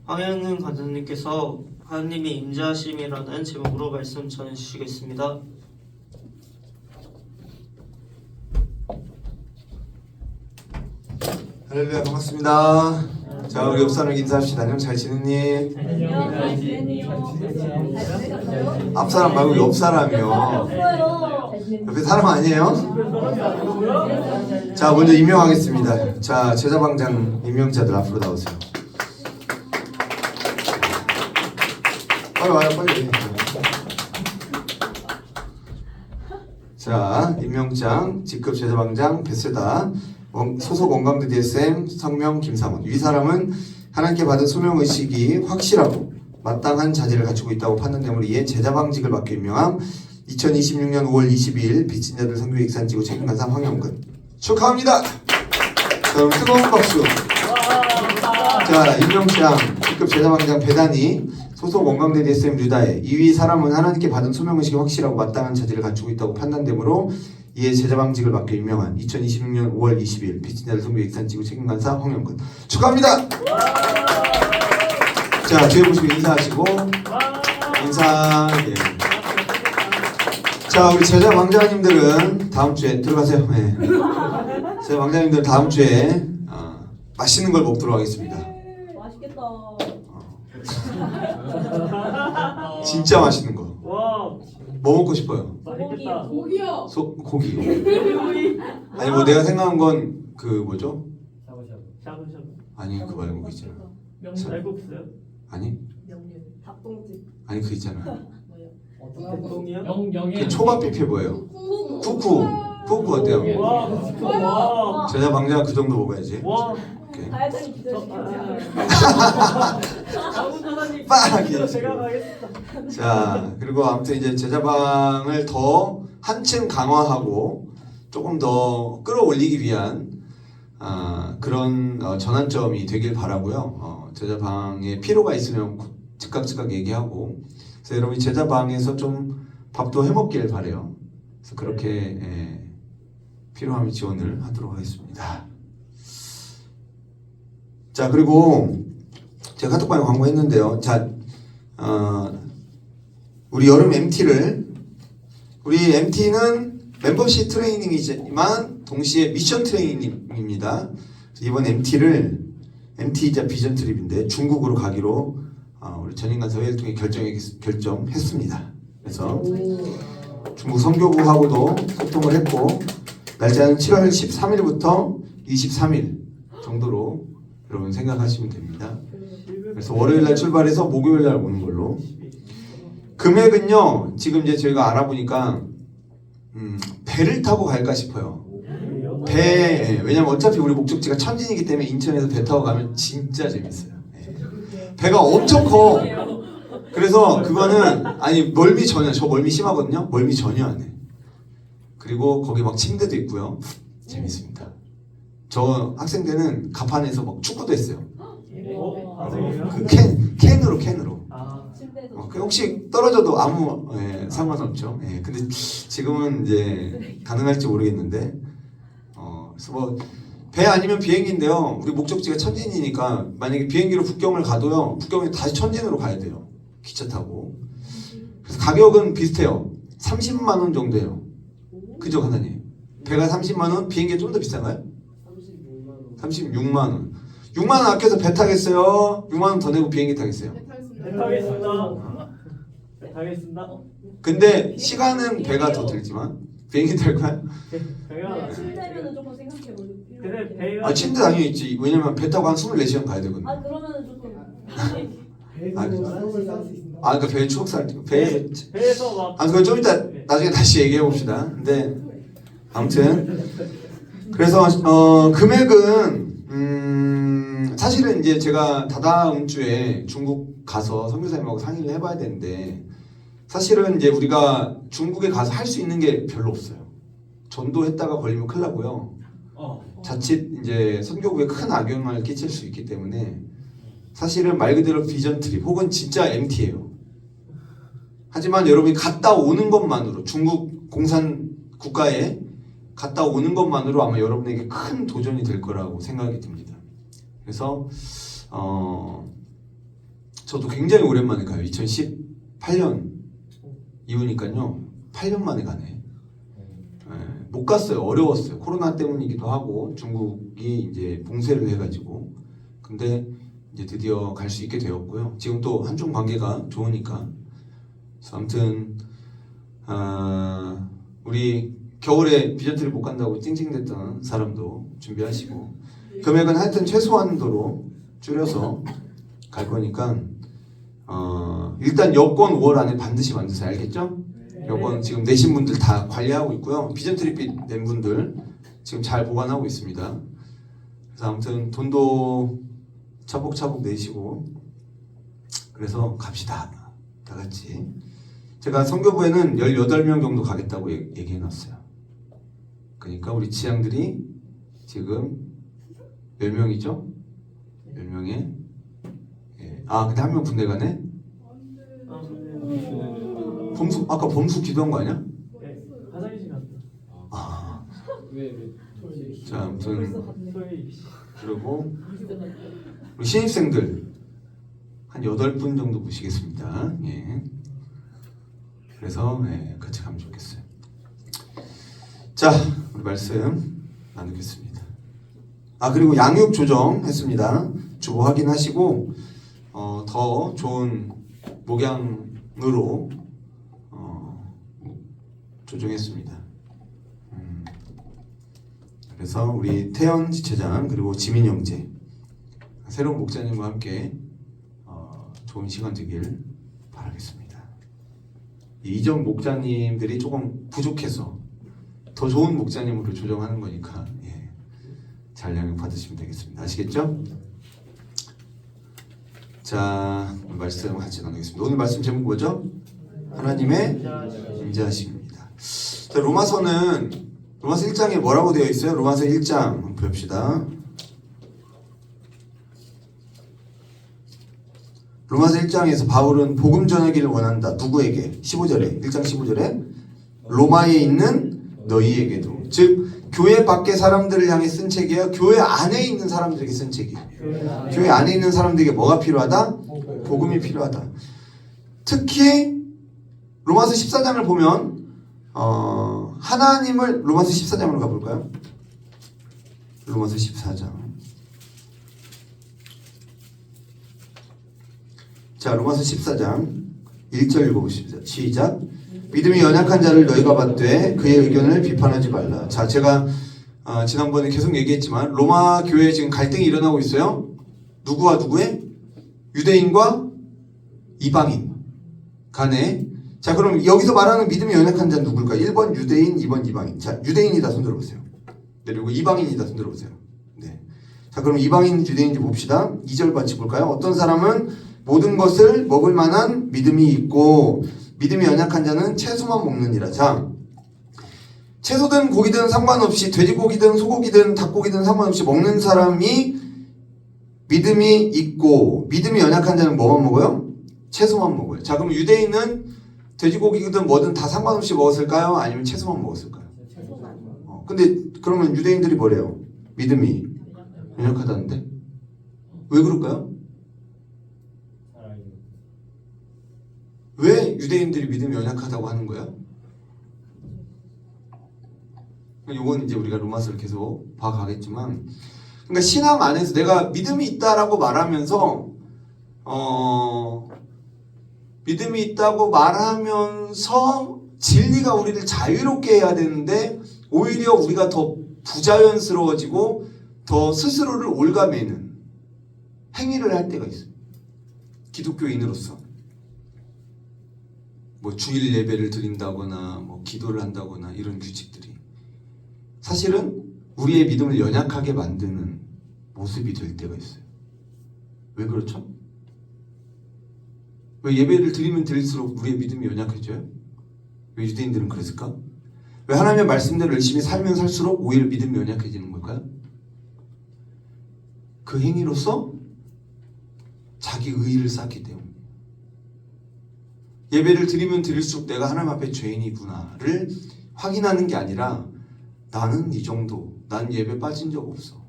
황영은 관장님께서 하나님의 임재하심이라는 제목으로 말씀 전해주시겠습니다. 할렐루야, 반갑습니다. 자, 우리 옆 사람 인사합시다. 안녕, 잘 지냈니? 앞 사람 말고 옆 사람이요. 옆에 사람 아니에요? 자, 먼저 임명하겠습니다. 자, 제자방장 임명자들 앞으로 나오세요. 빨리 와요, 빨리. 자, 임명장, 직급 제자방장 베세다, 소속 원광대 DSM 성명 김상원. 이 사람은 하나님께 받은 소명의식이 확실하고 마땅한 자질을 갖추고 있다고 판단됨으로 이에 제자방직을 맡겨 임명함. 2026년 5월 22일 빚진 자들 선교회 익산지구 책임관사 황영근. 축하합니다. 자, 그럼 뜨거운 박수. 자, 임명장, 직급 제자방장 배단이 소속 원광대 DSM 류다에 이 사람은 하나님께 받은 소명의식이 확실하고 마땅한 자질을 갖추고 있다고 판단되므로 이에 제자방직을 맡겨 임명한 2026년 5월 20일 빚진 자들 선교회 익산지구 책임관사 황영근. 축하합니다. 자, 뒤에 보시고 인사하시고 인사. 예. 자, 우리 제자방장님들은 다음 주에 들어가세요. 네. 제자방장님들 다음 주에 맛있는 걸 먹도록 하겠습니다. 맛있겠다. 진짜 맛있는 거. 와, 뭐 먹고 싶어요? 맛있겠다. 고기요. 고기. 아니 뭐 내가 생각한 건 그 뭐죠? 샤브샤브. 아니 그 말고 그 있잖아. 쌀국수요? 아니 닭똥집. 아니 그 있잖아. 뭐요? 대통이요? 그 초밥 뷔페 뭐예요? 푸쿠 어때요? 와, 와. 제자방장 그 정도 먹어야지. 와. 오케이. 다이어트를 기다리시겠죠? 아무튼 빡! 제가 가겠습니다. 자, 그리고 아무튼 이제 제자방을 더 한층 강화하고 조금 더 끌어올리기 위한 그런 전환점이 되길 바라고요. 제자방에 필요가 있으면 즉각 얘기하고, 그래서 여러분이 제자방에서 좀 밥도 해먹길 바래요. 그래서 그렇게 필요하면 지원을 하도록 하겠습니다. 자, 그리고 제가 카톡방에 광고했는데요. 자, 우리 여름 우리 MT는 멤버십 트레이닝이지만 동시에 미션 트레이닝입니다. 이번 MT이자 비전 트립인데 중국으로 가기로 우리 전인간사 회의를 통해 결정했습니다. 그래서 중국 선교부하고도 소통을 했고 날짜는 7월 13일부터 23일 정도로 여러분 생각하시면 됩니다. 그래서 월요일날 출발해서 목요일날 오는 걸로. 금액은요, 지금 이제 저희가 알아보니까 배를 타고 갈까 싶어요. 왜냐면 어차피 우리 목적지가 천진이기 때문에 인천에서 배 타고 가면 진짜 재밌어요. 배가 엄청 커. 그래서 그거는 멀미 전혀. 저 멀미 심하거든요. 멀미 전혀 안 해. 그리고 거기 막 침대도 있고요. 재밌습니다. 저 학생 때는 가판에서 막 축구도 했어요. 그 캔으로. 혹시 떨어져도 아무 상관없죠. 근데 지금은 이제 가능할지 모르겠는데, 그래서 뭐 배 아니면 비행기인데요. 우리 목적지가 천진이니까 만약에 비행기로 북경을 가도요, 북경에 다시 천진으로 가야 돼요. 기차 타고. 그래서 가격은 비슷해요. 30만 원 정도예요. 그죠, 하나님? 배가 30만 원, 비행기가 좀 더 비싼가요? 36만 원. 6만 원 아껴서 배 타겠어요? 6만 원 더 내고 비행기 타겠어요? 가겠습니다. 근데 시간은 배가 더 들지만 비행기 탈까요? 침대면은 조금 생각해보세요. 근데 배가 침대 당연히 있지. 왜냐면 배 타고 한 24시간 가야 되거든요. 그러면은 조금. 그러니까 배에 추억 살 배에서 막. 그건 좀 이따 나중에 다시 얘기해 봅시다. 근데 아무튼 그래서 금액은 사실은 이제 제가 다다음 주에 중국 가서 선교사님하고 상의를 해봐야 되는데, 사실은 이제 우리가 중국에 가서 할 수 있는 게 별로 없어요. 전도했다가 걸리면 큰일 나고요. 자칫 이제 선교부에 큰 악영향을 끼칠 수 있기 때문에 사실은 말 그대로 비전 트립 혹은 진짜 MT예요. 하지만 여러분이 갔다 오는 것만으로, 중국 공산 국가에 갔다 오는 것만으로 아마 여러분에게 큰 도전이 될 거라고 생각이 듭니다. 그래서 저도 굉장히 오랜만에 가요. 2018년 이후니까요. 8년 만에 가네. 못 갔어요. 어려웠어요. 코로나 때문이기도 하고 중국이 이제 봉쇄를 해가지고. 근데 이제 드디어 갈 수 있게 되었고요. 지금 또 한중 관계가 좋으니까. 그래서 아무튼 우리 겨울에 비전트를 못 간다고 찡찡댔던 사람도 준비하시고 금액은 하여튼 최소한도로 줄여서 갈 거니까 일단 여권 5월 안에 반드시 만드세요. 알겠죠? 여권 지금 내신 분들 다 관리하고 있고요. 비전트리핏 낸 분들 지금 잘 보관하고 있습니다. 그래서 아무튼 돈도 차곡차곡 내시고 그래서 갑시다. 다 같이. 제가 선교부에는 18명 정도 가겠다고 얘기해놨어요. 그러니까 우리 지향들이 지금 몇 명이죠? 10명에 근데 한 명 군대 가네? 범수 아까 범수 기도한 거 아니야? 네, 화장실 갔다. 자 아무튼 소희. 그리고 우리 신입생들 한 8분 정도 모시겠습니다. 예. 그래서 같이 가면 좋겠어요. 자 우리 말씀 나누겠습니다. 그리고 양육 조정했습니다. 주보 확인하시고 더 좋은 목양으로 조정했습니다. 그래서 우리 태연 지체장 그리고 지민 형제 새로운 목자님과 함께 좋은 시간 되길 바라겠습니다. 이전 목자님들이 조금 부족해서 더 좋은 목자님으로 조정하는 거니까 잘 양육 받으시면 되겠습니다. 아시겠죠? 자 오늘 말씀 같이 나누겠습니다. 오늘 말씀 제목 뭐죠? 하나님의 임재하심입니다. 자, 로마서는 로마서 1장에 뭐라고 되어 있어요? 로마서 1장 한번 봅시다. 로마서 1장에서 바울은 복음 전하기를 원한다. 누구에게? 15절에 1장 15절에 로마에 있는 너희에게도 즉 교회 밖의 사람들을 향해 쓴 책이에요? 교회 안에 있는 사람들에게 쓴 책이에요? 교회 안에 있는 사람들에게 뭐가 필요하다? 복음이 필요하다. 특히 로마서 14장을 보면 하나님을 로마서 14장으로 가볼까요? 로마서 14장. 자, 로마서 14장 1절 읽어보십시오. 시작. 믿음이 연약한 자를 너희가 받되 그의 의견을 비판하지 말라. 자, 제가 지난번에 계속 얘기했지만 로마 교회에 지금 갈등이 일어나고 있어요. 누구와 누구의? 유대인과 이방인 간에. 자, 그럼 여기서 말하는 믿음이 연약한 자는 누굴까? 1번 유대인, 2번 이방인. 자, 유대인이다 손 들어보세요. 네, 그리고 이방인이다 손 들어보세요. 네. 자, 그럼 이방인, 유대인인지 봅시다. 2절 같이 볼까요? 어떤 사람은 모든 것을 먹을 만한 믿음이 있고 믿음이 연약한 자는 채소만 먹느니라. 자, 채소든 고기든 상관없이 돼지고기든 소고기든 닭고기든 상관없이 먹는 사람이 믿음이 있고 믿음이 연약한 자는 뭐만 먹어요? 채소만 먹어요. 자, 그럼 유대인은 돼지고기든 뭐든 다 상관없이 먹었을까요? 아니면 채소만 먹었을까요? 근데 그러면 유대인들이 뭐래요? 믿음이 연약하다는데? 왜 그럴까요? 왜 유대인들이 믿음이 연약하다고 하는 거예요? 이건 이제 우리가 로마서를 계속 봐가겠지만, 그러니까 신앙 안에서 내가 믿음이 있다라고 말하면서 믿음이 있다고 말하면서 진리가 우리를 자유롭게 해야 되는데 오히려 우리가 더 부자연스러워지고 더 스스로를 올가매는 행위를 할 때가 있어요. 기독교인으로서 뭐 주일 예배를 드린다거나 뭐 기도를 한다거나 이런 규칙들이 사실은 우리의 믿음을 연약하게 만드는 모습이 될 때가 있어요. 왜 그렇죠? 왜 예배를 드리면 드릴수록 우리의 믿음이 연약해져요? 왜 유대인들은 그랬을까? 왜 하나님의 말씀대로 열심히 살면 살수록 오히려 믿음이 연약해지는 걸까요? 그 행위로서 자기 의의를 쌓기 때문에 예배를 드리면 드릴수록 내가 하나님 앞에 죄인이구나를 확인하는 게 아니라 나는 이 정도, 난 예배 빠진 적 없어.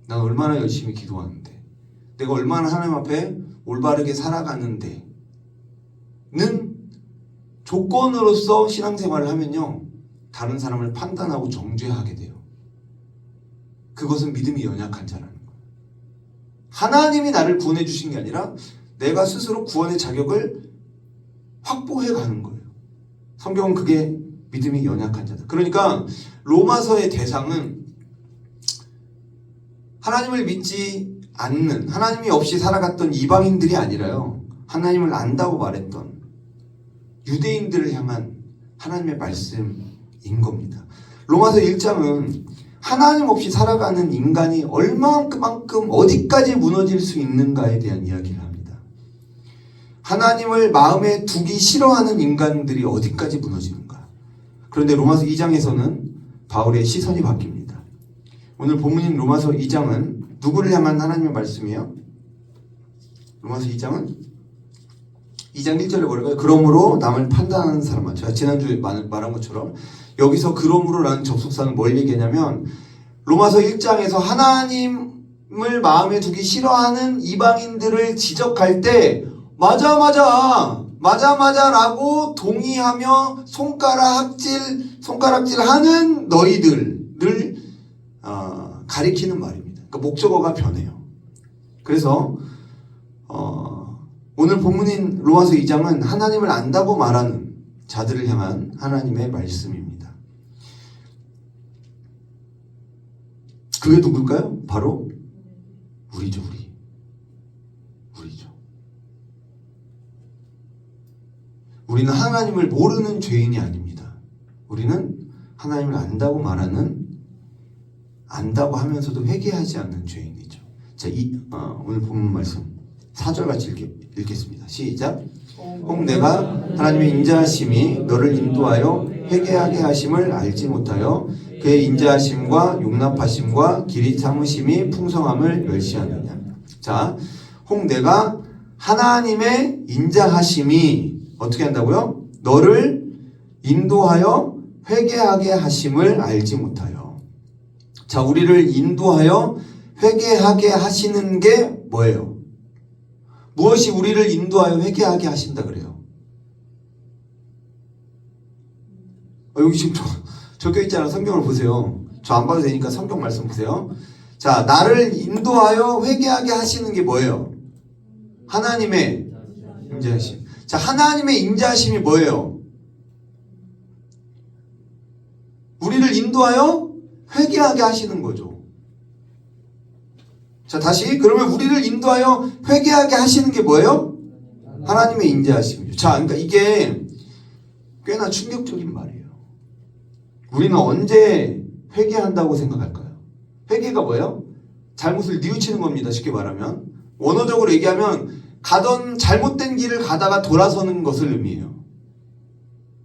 난 얼마나 열심히 기도하는데 내가 얼마나 하나님 앞에 올바르게 살아가는 데는 조건으로서 신앙생활을 하면요, 다른 사람을 판단하고 정죄하게 돼요. 그것은 믿음이 연약한 자라는 거예요. 하나님이 나를 구원해 주신 게 아니라 내가 스스로 구원의 자격을 확보해 가는 거예요. 성경은 그게 믿음이 연약한 자다. 그러니까 로마서의 대상은 하나님을 믿지 않는, 하나님이 없이 살아갔던 이방인들이 아니라요, 하나님을 안다고 말했던 유대인들을 향한 하나님의 말씀인 겁니다. 로마서 1장은 하나님 없이 살아가는 인간이 얼마만큼 어디까지 무너질 수 있는가에 대한 이야기를 합니다. 하나님을 마음에 두기 싫어하는 인간들이 어디까지 무너지는가. 그런데 로마서 2장에서는 바울의 시선이 바뀝니다. 오늘 본문인 로마서 2장은 누구를 향한 하나님의 말씀이에요? 로마서 2장은 2장 1절에 뭐라고요? 그러므로 남을 판단하는 사람은, 제가 지난주에 말한 것처럼 여기서 그러므로라는 접속사는 뭘 얘기하냐면, 로마서 1장에서 하나님을 마음에 두기 싫어하는 이방인들을 지적할 때 맞아라고 동의하며 손가락질하는 너희들을 가리키는 말입니다. 그러니까 목적어가 변해요. 그래서 오늘 본문인 로마서 2장은 하나님을 안다고 말하는 자들을 향한 하나님의 말씀입니다. 그게 누굴까요? 바로 우리죠. 우리죠. 우리는 하나님을 모르는 죄인이 아닙니다. 우리는 하나님을 안다고 안다고 하면서도 회개하지 않는 죄인이죠. 자, 오늘 본문 말씀 4절 같이 읽겠습니다. 시작. 혹 내가 하나님의 인자하심이 너를 인도하여 회개하게 하심을 알지 못하여 그의 인자하심과 용납하심과 길이 참으심이 풍성함을 멸시하느냐. 자, 혹 내가 하나님의 인자하심이 어떻게 한다고요? 너를 인도하여 회개하게 하심을 알지 못하여. 자, 우리를 인도하여 회개하게 하시는 게 뭐예요? 무엇이 우리를 인도하여 회개하게 하신다 그래요? 여기 지금 적혀 있잖아요. 성경을 보세요. 저 안 봐도 되니까 성경 말씀 보세요. 자, 나를 인도하여 회개하게 하시는 게 뭐예요? 하나님의 인자하심. 자, 하나님의 인자하심이 뭐예요? 우리를 인도하여 회개하게 하시는 거죠. 자, 다시 그러면 우리를 인도하여 회개하게 하시는 게 뭐예요? 하나님의 인자하심이죠. 자, 그러니까 이게 꽤나 충격적인 말이에요. 우리는 언제 회개한다고 생각할까요? 회개가 뭐예요? 잘못을 뉘우치는 겁니다. 쉽게 말하면. 원어적으로 얘기하면 가던 잘못된 길을 가다가 돌아서는 것을 의미해요.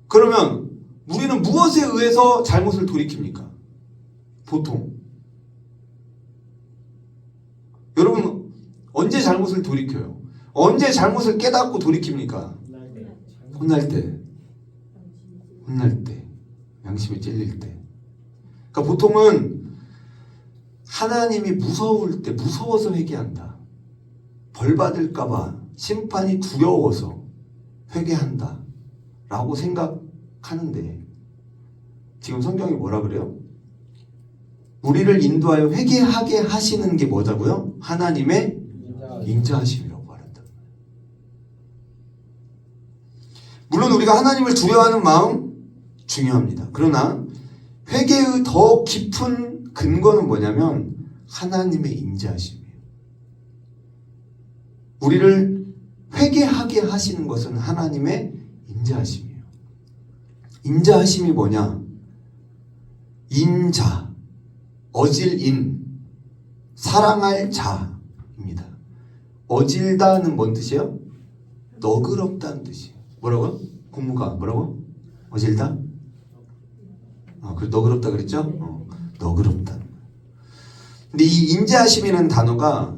그러면 우리는 무엇에 의해서 잘못을 돌이킵니까? 보통. 여러분, 언제 잘못을 돌이켜요? 언제 잘못을 깨닫고 돌이킵니까? 혼날 때. 양심에 찔릴 때. 그러니까 보통은 하나님이 무서울 때, 무서워서 회개한다. 벌 받을까봐 심판이 두려워서 회개한다 라고 생각하는데, 지금 성경이 뭐라 그래요? 우리를 인도하여 회개하게 하시는 게 뭐다고요? 하나님의 인자하심이라고 말한다. 물론 우리가 하나님을 두려워하는 마음 중요합니다. 그러나 회개의 더 깊은 근거는 뭐냐면 하나님의 인자하심이에요. 우리를 회개하게 하시는 것은 하나님의 인자하심이에요. 인자하심이 뭐냐? 인자, 어질인, 사랑할 자입니다. 어질다는 뭔 뜻이에요? 너그럽다는 뜻이에요. 뭐라고요? 공무가 뭐라고? 어질다? 그 너그럽다 그랬죠? 너그럽다. 근데 이 인자하심이라는 단어가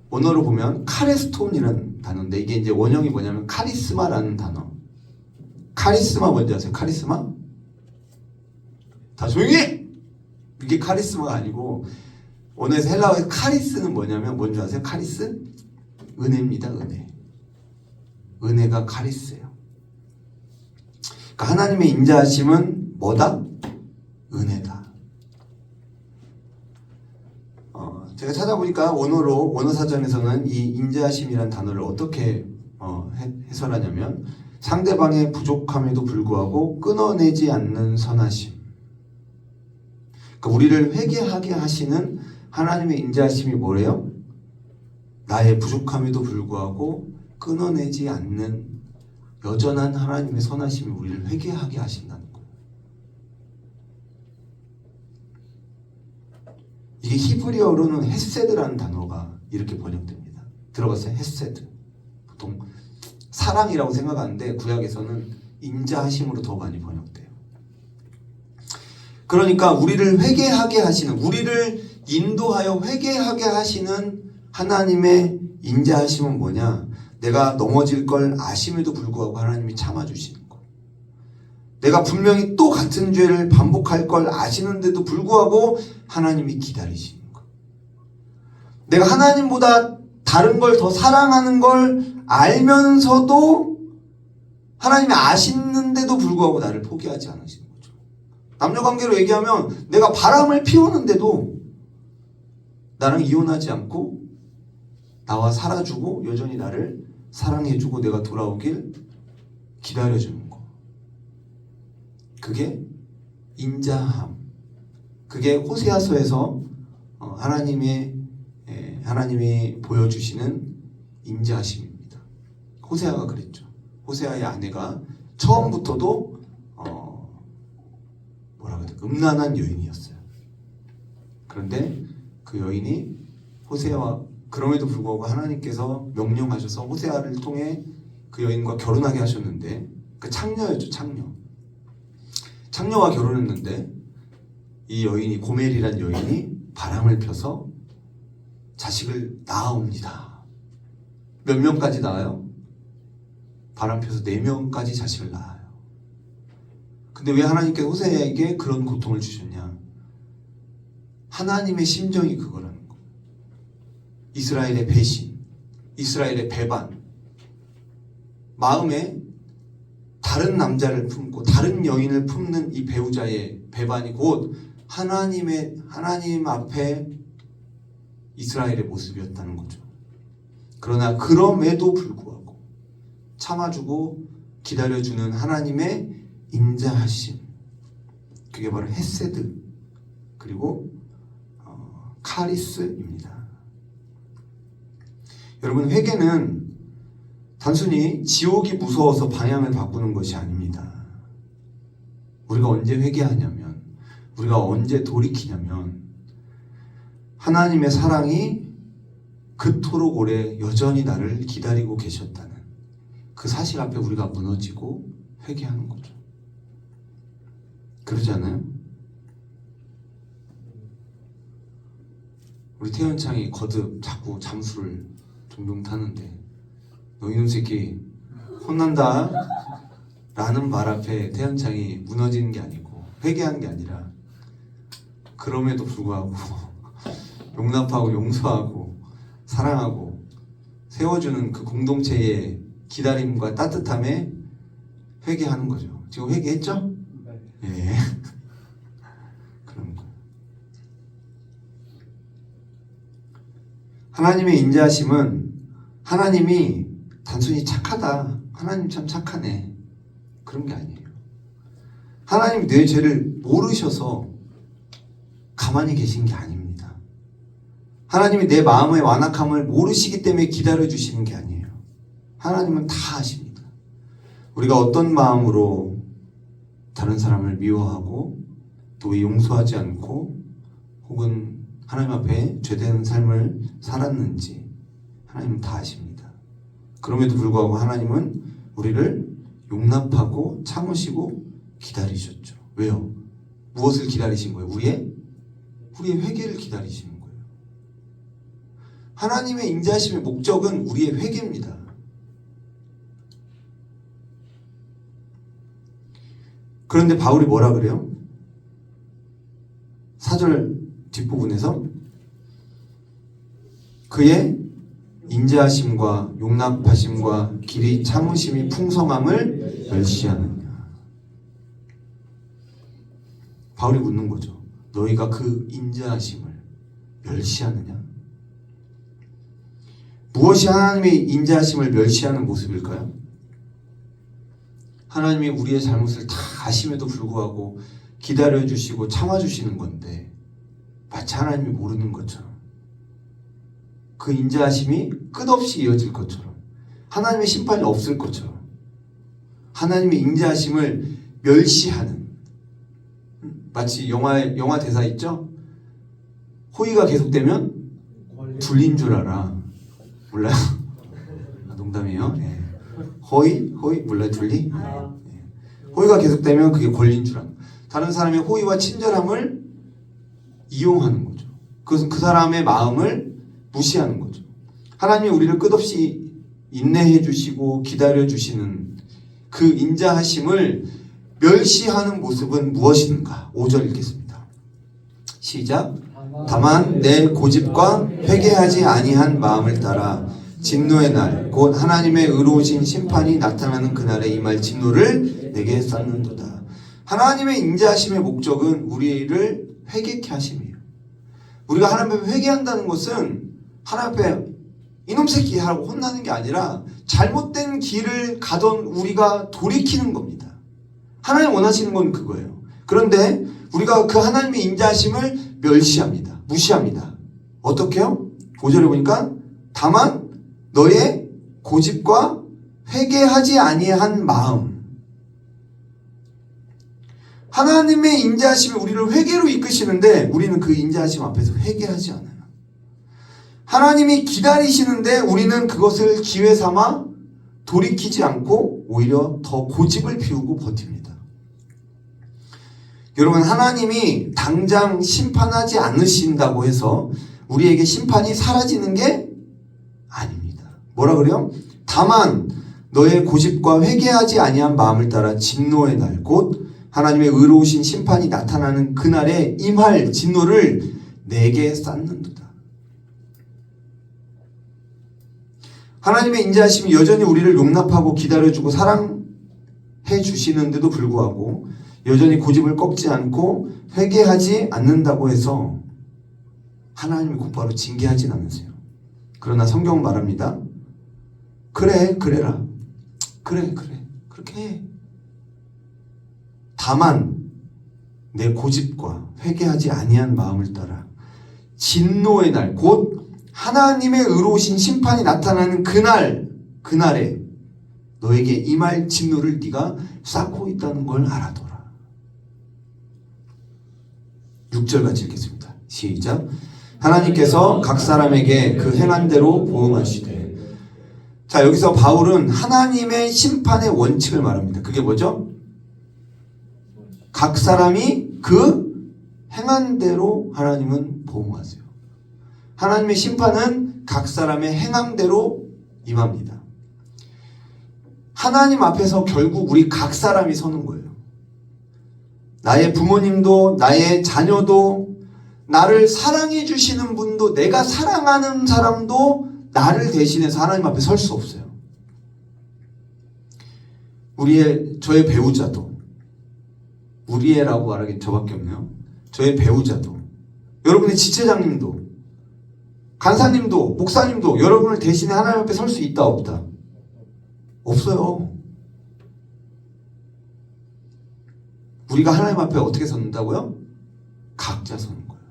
원어로 보면 카레스톤이라는 단어인데, 이게 이제 원형이 뭐냐면 카리스마라는 단어. 카리스마 뭔지 아세요? 카리스마? 다 조용히 해! 이게 카리스마가 아니고, 원어에서 헬라어에서 카리스는 뭐냐면 뭔지 아세요? 카리스? 은혜입니다. 은혜. 은혜가 카리스예요. 그러니까 하나님의 인자하심은 뭐다? 은혜다. 제가 찾아보니까 원어 사전에서는 이 인자하심이란 단어를 어떻게 해설하냐면 상대방의 부족함에도 불구하고 끊어내지 않는 선하심. 그러니까 우리를 회개하게 하시는 하나님의 인자하심이 뭐래요? 나의 부족함에도 불구하고 끊어내지 않는 여전한 하나님의 선하심이 우리를 회개하게 하신다는 거예요. 이게 히브리어로는 헤세드라는 단어가 이렇게 번역됩니다. 들어봤어요? 헤세드. 보통 사랑이라고 생각하는데 구약에서는 인자하심으로 더 많이 번역돼요. 그러니까 우리를 회개하게 하시는, 우리를 인도하여 회개하게 하시는 하나님의 인자하심은 뭐냐? 내가 넘어질 걸 아심에도 불구하고 하나님이 참아주시는 거. 내가 분명히 또 같은 죄를 반복할 걸 아시는데도 불구하고 하나님이 기다리시는 거. 내가 하나님보다 다른 걸 더 사랑하는 걸 알면서도 하나님이 아시는데도 불구하고 나를 포기하지 않으시는 거죠. 남녀관계로 얘기하면 내가 바람을 피우는데도 나랑 이혼하지 않고 나와 살아주고 여전히 나를 사랑해주고 내가 돌아오길 기다려주는 거. 그게 인자함. 그게 호세아서에서 하나님이 보여주시는 인자하심입니다. 호세아가 그랬죠. 호세아의 아내가 처음부터도 음란한 여인이었어요. 그런데 그 여인이 호세아와 그럼에도 불구하고 하나님께서 명령하셔서 호세아를 통해 그 여인과 결혼하게 하셨는데 그 창녀였죠. 창녀와 결혼했는데 이 여인이 고멜이란 여인이 바람을 펴서 자식을 낳아옵니다. 몇 명까지 낳아요? 바람 펴서 4명까지 자식을 낳아요. 근데 왜 하나님께서 호세아에게 그런 고통을 주셨냐? 하나님의 심정이 그거라는 거. 이스라엘의 배신, 이스라엘의 배반, 마음에 다른 남자를 품고 다른 여인을 품는 이 배우자의 배반이 곧 하나님 앞에 이스라엘의 모습이었다는 거죠. 그러나 그럼에도 불구하고 참아주고 기다려주는 하나님의 인자하심, 그게 바로 헤세드 그리고 카리스입니다. 여러분, 회개는 단순히 지옥이 무서워서 방향을 바꾸는 것이 아닙니다. 우리가 언제 회개하냐면, 우리가 언제 돌이키냐면 하나님의 사랑이 그토록 오래 여전히 나를 기다리고 계셨다는 그 사실 앞에 우리가 무너지고 회개하는 거죠. 그러지 않아요? 우리 태연창이 거듭 자꾸 잠수를 종종 타는데 너 이놈 새끼 혼난다 라는 말 앞에 태연창이 무너지는 게 아니고 회개한 게 아니라 그럼에도 불구하고 용납하고 용서하고 사랑하고 세워주는 그 공동체의 기다림과 따뜻함에 회개하는 거죠. 지금 회개했죠? 예. 그런 거예요. 하나님의 인자하심은 하나님이 단순히 착하다, 하나님 참 착하네, 그런 게 아니에요. 하나님이 내 죄를 모르셔서 가만히 계신 게 아닙니다. 하나님이 내 마음의 완악함을 모르시기 때문에 기다려주시는 게 아니에요. 하나님은 다 아십니다. 우리가 어떤 마음으로 다른 사람을 미워하고 또 용서하지 않고 혹은 하나님 앞에 죄된 삶을 살았는지 하나님은 다 아십니다. 그럼에도 불구하고 하나님은 우리를 용납하고 참으시고 기다리셨죠. 왜요? 무엇을 기다리신 거예요? 우리의 회개를 기다리시는 거예요. 하나님의 인자하심의 목적은 우리의 회개입니다. 그런데 바울이 뭐라 그래요? 4절 뒷부분에서 그의 인자하심과 용납하심과 길이 참으심이 풍성함을 멸시하느냐. 바울이 묻는 거죠. 너희가 그 인자하심을 멸시하느냐? 무엇이 하나님의 인자하심을 멸시하는 모습일까요? 하나님이 우리의 잘못을 다 아심에도 불구하고 기다려주시고 참아주시는 건데 마치 하나님이 모르는 것처럼, 그 인자하심이 끝없이 이어질 것처럼, 하나님의 심판이 없을 것처럼 하나님의 인자하심을 멸시하는, 마치 영화 대사 있죠? 호의가 계속되면 둘린 줄 알아. 몰라요? 농담이에요. 네. 호의 몰라요? 둘리? 네. 호의가 계속되면 그게 권리인 줄 알아. 다른 사람의 호의와 친절함을 이용하는 거죠. 그것은 그 사람의 마음을 무시하는 거죠. 하나님이 우리를 끝없이 인내해 주시고 기다려 주시는 그 인자하심을 멸시하는 모습은 무엇인가? 5절 읽겠습니다. 시작. 다만 내 고집과 회개하지 아니한 마음을 따라 진노의 날 곧 하나님의 의로우신 심판이 나타나는 그날에 임할 진노를 내게 쌓는도다. 하나님의 인자하심의 목적은 우리를 회개케 하심이에요. 우리가 하나님 앞에 회개한다는 것은 하나님 앞에 이놈 새끼 하라고 혼나는 게 아니라 잘못된 길을 가던 우리가 돌이키는 겁니다. 하나님 원하시는 건 그거예요. 그런데 우리가 그 하나님의 인자하심을 멸시합니다. 무시합니다. 어떻게요? 5절에 보니까 다만 너의 고집과 회개하지 아니한 마음. 하나님의 인자하심이 우리를 회개로 이끄시는데 우리는 그 인자하심 앞에서 회개하지 않아요. 하나님이 기다리시는데 우리는 그것을 기회 삼아 돌이키지 않고 오히려 더 고집을 피우고 버팁니다. 여러분, 하나님이 당장 심판하지 않으신다고 해서 우리에게 심판이 사라지는 게 아닙니다. 뭐라 그래요? 다만 너의 고집과 회개하지 아니한 마음을 따라 진노의 날 곧 하나님의 의로우신 심판이 나타나는 그날에 임할 진노를 내게 쌓는도다. 하나님의 인자하심이 여전히 우리를 용납하고 기다려주고 사랑해 주시는데도 불구하고 여전히 고집을 꺾지 않고 회개하지 않는다고 해서 하나님이 곧바로 징계하진 않으세요. 그러나 성경은 말합니다. 그래라. 그래. 그렇게 해. 다만 내 고집과 회개하지 아니한 마음을 따라 진노의 날 곧 하나님의 의로우신 심판이 나타나는 그날에 너에게 임할 진노를 네가 쌓고 있다는 걸 알아둬라. 6절 같이 읽겠습니다. 시작. 하나님께서 각 사람에게 그 행한 대로 보응하시되. 자, 여기서 바울은 하나님의 심판의 원칙을 말합니다. 그게 뭐죠? 각 사람이 그 행한 대로 하나님은 보응하세요. 하나님의 심판은 각 사람의 행함대로 임합니다. 하나님 앞에서 결국 우리 각 사람이 서는 거예요. 나의 부모님도 나의 자녀도 나를 사랑해 주시는 분도 내가 사랑하는 사람도 나를 대신해서 하나님 앞에 설 수 없어요. 저의 배우자도, 우리 애라고 말하기 저밖에 없네요. 저의 배우자도, 여러분의 지체장님도, 간사님도, 목사님도 여러분을 대신해 하나님 앞에 설 수 있다 없다? 없어요. 우리가 하나님 앞에 어떻게 섰는다고요? 각자 서는 거예요.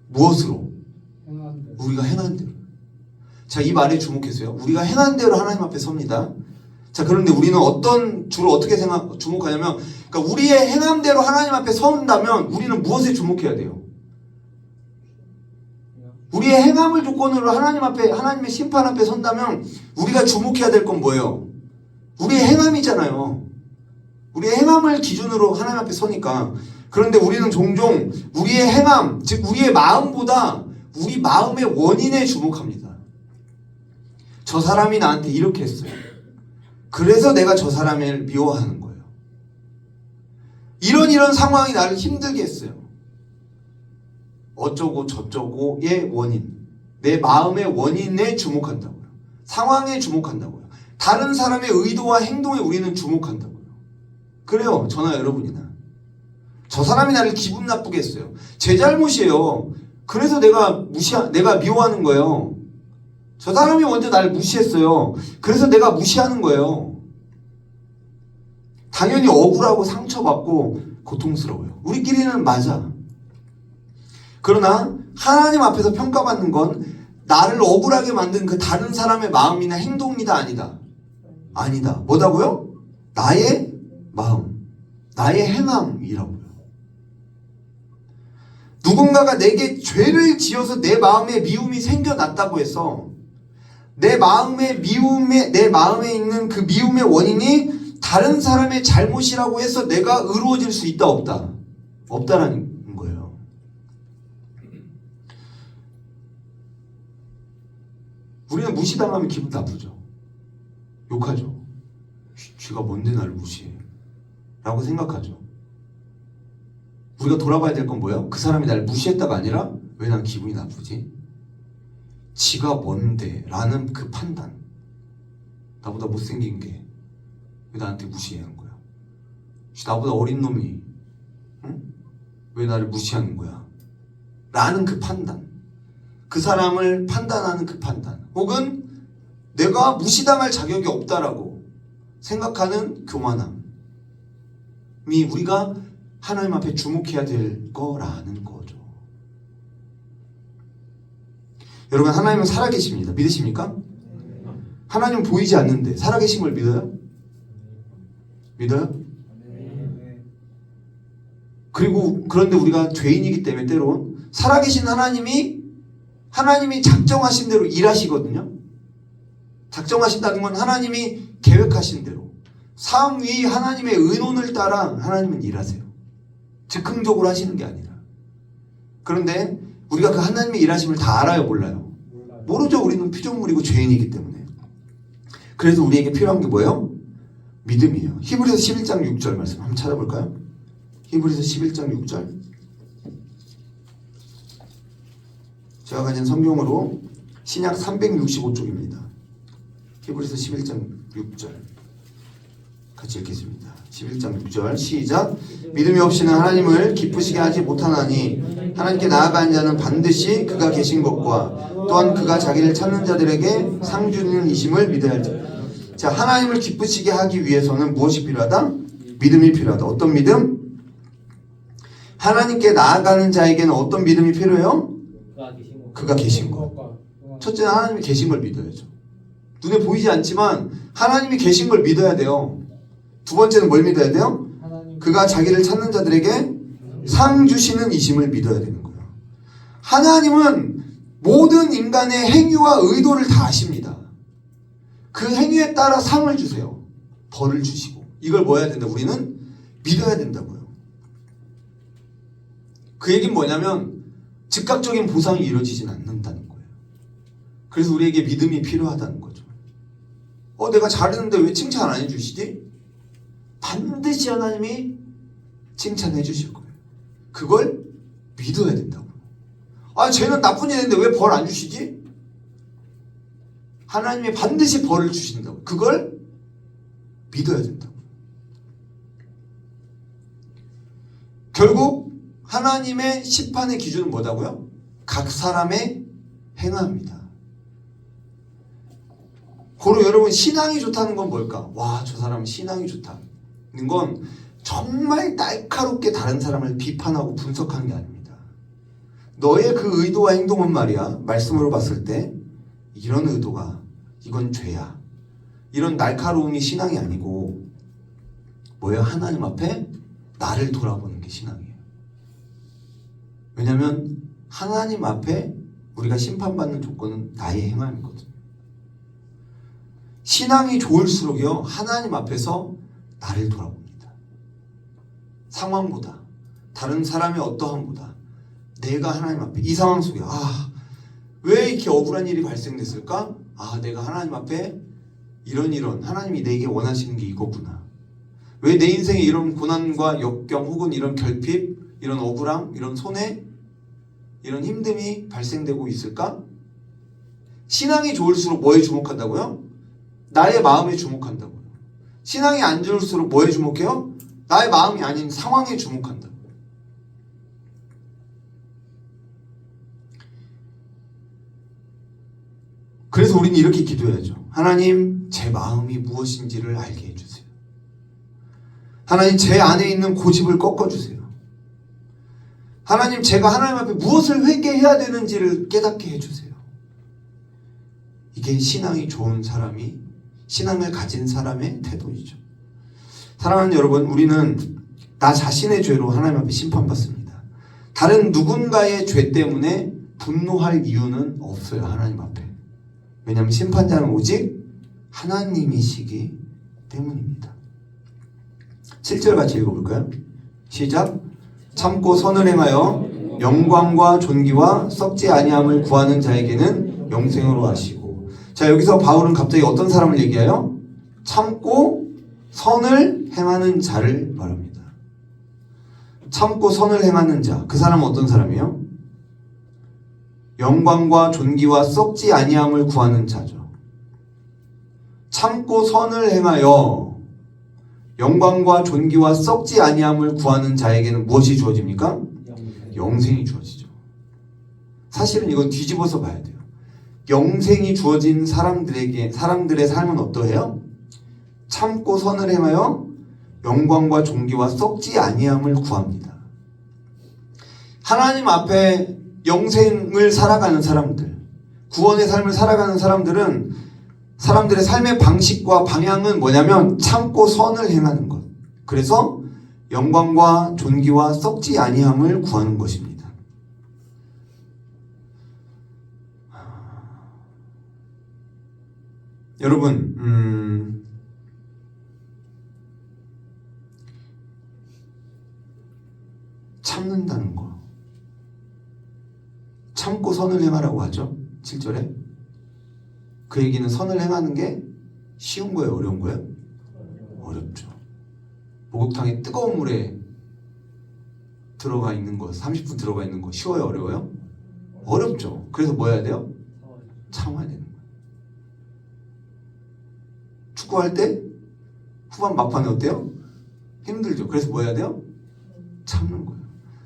무엇으로? 우리가 행한 대로. 자, 이 말에 주목해서요. 우리가 행한 대로 하나님 앞에 섭니다. 자, 그런데 우리는 주로 어떻게 주목하냐면, 그러니까 우리의 행함대로 하나님 앞에 선다면 우리는 무엇에 주목해야 돼요? 우리의 행함을 조건으로 하나님의 심판 앞에 선다면 우리가 주목해야 될 건 뭐예요? 우리의 행함이잖아요. 우리의 행함을 기준으로 하나님 앞에 서니까. 그런데 우리는 종종 우리의 행함, 즉 우리의 마음보다 우리 마음의 원인에 주목합니다. 저 사람이 나한테 이렇게 했어요. 그래서 내가 저 사람을 미워하는 거예요. 이런 상황이 나를 힘들게 했어요. 어쩌고 저쩌고의 원인. 내 마음의 원인에 주목한다고요. 상황에 주목한다고요. 다른 사람의 의도와 행동에 우리는 주목한다고요. 그래요. 저나 여러분이나. 저 사람이 나를 기분 나쁘게 했어요. 제 잘못이에요. 그래서 내가 미워하는 거예요. 저 사람이 먼저 나를 무시했어요. 그래서 내가 무시하는 거예요. 당연히 억울하고 상처받고 고통스러워요. 우리끼리는 맞아. 그러나 하나님 앞에서 평가받는 건 나를 억울하게 만든 그 다른 사람의 마음이나 행동이다 아니다. 아니다. 뭐다고요? 나의 마음, 나의 행함이라고요. 누군가가 내게 죄를 지어서 내 마음에 미움이 생겨났다고 해서 내 마음에 있는 그 미움의 원인이 다른 사람의 잘못이라고 해서 내가 의로워질 수 있다 없다? 없다라는 거예요. 우리는 무시당하면 기분 나쁘죠. 욕하죠. 쥐가 뭔데 나를 무시해? 라고 생각하죠. 우리가 돌아봐야 될 건 뭐예요? 그 사람이 나를 무시했다가 아니라 왜 난 기분이 나쁘지? 지가 뭔데? 라는 그 판단. 나보다 못생긴 게 왜 나한테 무시하는 거야? 나보다 어린 놈이 응? 왜 나를 무시하는 거야? 라는 그 판단. 그 사람을 판단하는 그 판단. 혹은 내가 무시당할 자격이 없다라고 생각하는 교만함이 우리가 하나님 앞에 주목해야 될 거라는 거죠. 여러분, 하나님은 살아계십니다. 믿으십니까? 하나님은 보이지 않는데 살아계신 걸 믿어요? 믿어요? 그리고 그런데 우리가 죄인이기 때문에 때론 살아계신 하나님이 작정하신 대로 일하시거든요. 작정하신다는 건 하나님이 계획하신 대로 삶 위 하나님의 의논을 따라 하나님은 일하세요. 즉흥적으로 하시는 게 아니라. 그런데 우리가 그 하나님의 일하심을 다 알아요? 몰라요? 모르죠. 우리는 피조물이고 죄인이기 때문에. 그래서 우리에게 필요한 게 뭐예요? 믿음이에요. 히브리서 11장 6절 말씀 한번 찾아볼까요? 히브리서 11장 6절. 제가 가진 성경으로 신약 365쪽입니다. 히브리서 11장 6절 같이 읽겠습니다. 11장 6절 시작. 믿음이 없이는 하나님을 기쁘시게 하지 못하나니 하나님께 나아가는 자는 반드시 그가 계신 것과 또한 그가 자기를 찾는 자들에게 상 주는 이심을 믿어야 할지라. 자, 하나님을 기쁘시게 하기 위해서는 무엇이 필요하다? 믿음이 필요하다. 어떤 믿음? 하나님께 나아가는 자에게는 어떤 믿음이 필요해요? 그가 계신 것. 첫째는 하나님이 계신 걸 믿어야죠. 눈에 보이지 않지만 하나님이 계신 걸 믿어야 돼요. 두 번째는 뭘 믿어야 돼요? 그가 자기를 찾는 자들에게 상 주시는 이심을 믿어야 되는 거예요. 하나님은 모든 인간의 행위와 의도를 다 아십니다. 그 행위에 따라 상을 주세요. 벌을 주시고. 이걸 뭐 해야 된다? 우리는 믿어야 된다고요. 그 얘기는 뭐냐면 즉각적인 보상이 이루어지진 않는다는 거예요. 그래서 우리에게 믿음이 필요하다는 거죠. 내가 잘했는데 왜 칭찬 안 해주시지? 반드시 하나님이 칭찬해 주실 거예요. 그걸 믿어야 된다고. 쟤는 나쁜 일 했는데 왜 벌 안 주시지? 하나님이 반드시 벌을 주신다고. 그걸 믿어야 된다고. 결국 하나님의 심판의 기준은 뭐다고요? 각 사람의 행함입니다. 고로 여러분, 신앙이 좋다는 건 뭘까? 와, 저 사람은 신앙이 좋다는 건 정말 날카롭게 다른 사람을 비판하고 분석하는 게 아닙니다. 너의 그 의도와 행동은 말이야, 말씀으로 봤을 때 이런 의도가, 이건 죄야. 이런 날카로움이 신앙이 아니고 뭐예요? 하나님 앞에 나를 돌아보는 게 신앙이에요. 왜냐하면 하나님 앞에 우리가 심판받는 조건은 나의 행함이거든요. 신앙이 좋을수록요, 하나님 앞에서 나를 돌아봅니다. 상황보다, 다른 사람의 어떠함보다 내가 하나님 앞에, 이 상황 속에 왜 이렇게 억울한 일이 발생됐을까? 내가 하나님 앞에 이런 하나님이 내게 원하시는 게 이거구나. 왜 내 인생에 이런 고난과 역경 혹은 이런 결핍, 이런 억울함, 이런 손해, 이런 힘듦이 발생되고 있을까? 신앙이 좋을수록 뭐에 주목한다고요? 나의 마음에 주목한다고요. 신앙이 안 좋을수록 뭐에 주목해요? 나의 마음이 아닌 상황에 주목한다고요. 그래서 우리는 이렇게 기도해야죠. 하나님, 제 마음이 무엇인지를 알게 해주세요. 하나님, 제 안에 있는 고집을 꺾어주세요. 하나님, 제가 하나님 앞에 무엇을 회개해야 되는지를 깨닫게 해주세요. 이게 신앙이 좋은 사람이, 신앙을 가진 사람의 태도이죠. 사랑하는 여러분, 우리는 나 자신의 죄로 하나님 앞에 심판받습니다. 다른 누군가의 죄 때문에 분노할 이유는 없어요. 하나님 앞에. 왜냐하면 심판자는 오직 하나님이시기 때문입니다. 7절 같이 읽어볼까요? 시작. 참고 선을 행하여 영광과 존귀와 썩지 아니함을 구하는 자에게는 영생으로 하시고. 자, 여기서 바울은 갑자기 어떤 사람을 얘기해요? 참고 선을 행하는 자를 말합니다. 참고 선을 행하는 자, 그 사람은 어떤 사람이에요? 영광과 존귀와 썩지 아니함을 구하는 자죠. 참고 선을 행하여 영광과 존귀와 썩지 아니함을 구하는 자에게는 무엇이 주어집니까? 영생이 주어지죠. 사실은 이건 뒤집어서 봐야 돼요. 영생이 주어진 사람들의 삶은 어떠해요? 참고 선을 행하여 영광과 존귀와 썩지 아니함을 구합니다. 하나님 앞에 영생을 살아가는 사람들, 구원의 삶을 살아가는 사람들은 사람들의 삶의 방식과 방향은 뭐냐면 참고 선을 행하는 것. 그래서 영광과 존귀와 썩지 아니함을 구하는 것입니다. 여러분, 참는다는 거. 참고 선을 행하라고 하죠. 7절에. 그 얘기는 선을 행하는 게 쉬운 거예요? 어려운 거예요? 어렵죠. 목욕탕에 뜨거운 물에 들어가 있는 거, 30분 들어가 있는 거 쉬워요? 어려워요? 어렵죠. 그래서 뭐 해야 돼요? 참아야 되는 거예요. 축구할 때 후반 막판에 어때요? 힘들죠. 그래서 뭐 해야 돼요? 참는 거예요.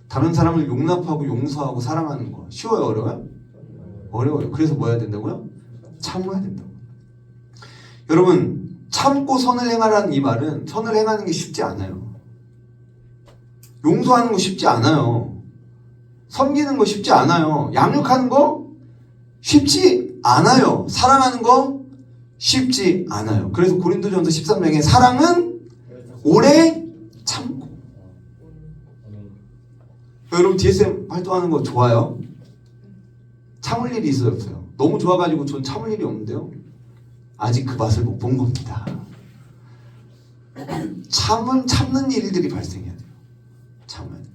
다른 사람을 용납하고 용서하고 사랑하는 거 쉬워요? 어려워요? 어려워요. 그래서 뭐 해야 된다고요? 참아야 된다고. 여러분, 참고 선을 행하라는 이 말은 선을 행하는 게 쉽지 않아요. 용서하는 거 쉽지 않아요. 섬기는 거 쉽지 않아요. 양육하는 거 쉽지 않아요. 사랑하는 거 쉽지 않아요. 그래서 고린도전서 13장에 사랑은 오래 참고. 여러분, DSM 활동하는 거 좋아요? 참을 일이 있어요, 없어요? 너무 좋아가지고 전 참을 일이 없는데요. 아직 그 맛을 못 본 겁니다. 참는 일들이 발생해야 돼요. 참아야 돼요.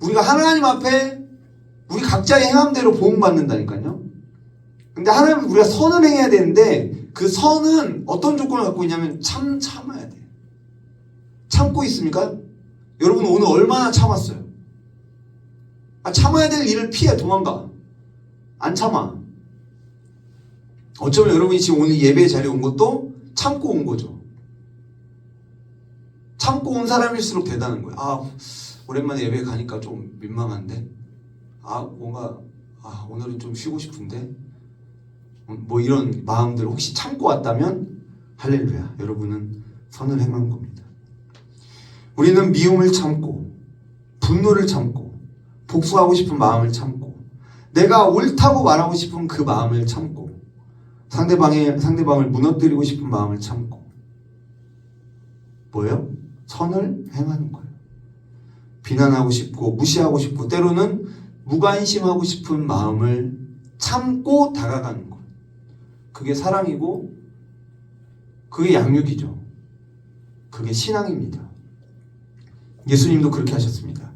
우리가 하나님 앞에 우리 각자의 행함대로 보응받는다니까요. 근데 하나님 우리가 선을 행해야 되는데 그 선은 어떤 조건을 갖고 있냐면 참아야 돼요. 참고 있습니까? 여러분 오늘 얼마나 참았어요? 참아야 될 일을 피해 도망가. 안 참아. 어쩌면 여러분이 지금 오늘 예배 자리에 온 것도 참고 온 거죠. 참고 온 사람일수록 대단한 거예요. 오랜만에 예배 가니까 좀 민망한데, 뭔가 오늘은 좀 쉬고 싶은데, 뭐 이런 마음들 혹시 참고 왔다면 할렐루야, 여러분은 선을 행한 겁니다. 우리는 미움을 참고 분노를 참고 복수하고 싶은 마음을 참고 내가 옳다고 말하고 싶은 그 마음을 참고 상대방을 무너뜨리고 싶은 마음을 참고 뭐예요? 선을 행하는 거예요. 비난하고 싶고 무시하고 싶고 때로는 무관심하고 싶은 마음을 참고 다가가는 거예요. 그게 사랑이고 그게 양육이죠. 그게 신앙입니다. 예수님도 그렇게 하셨습니다.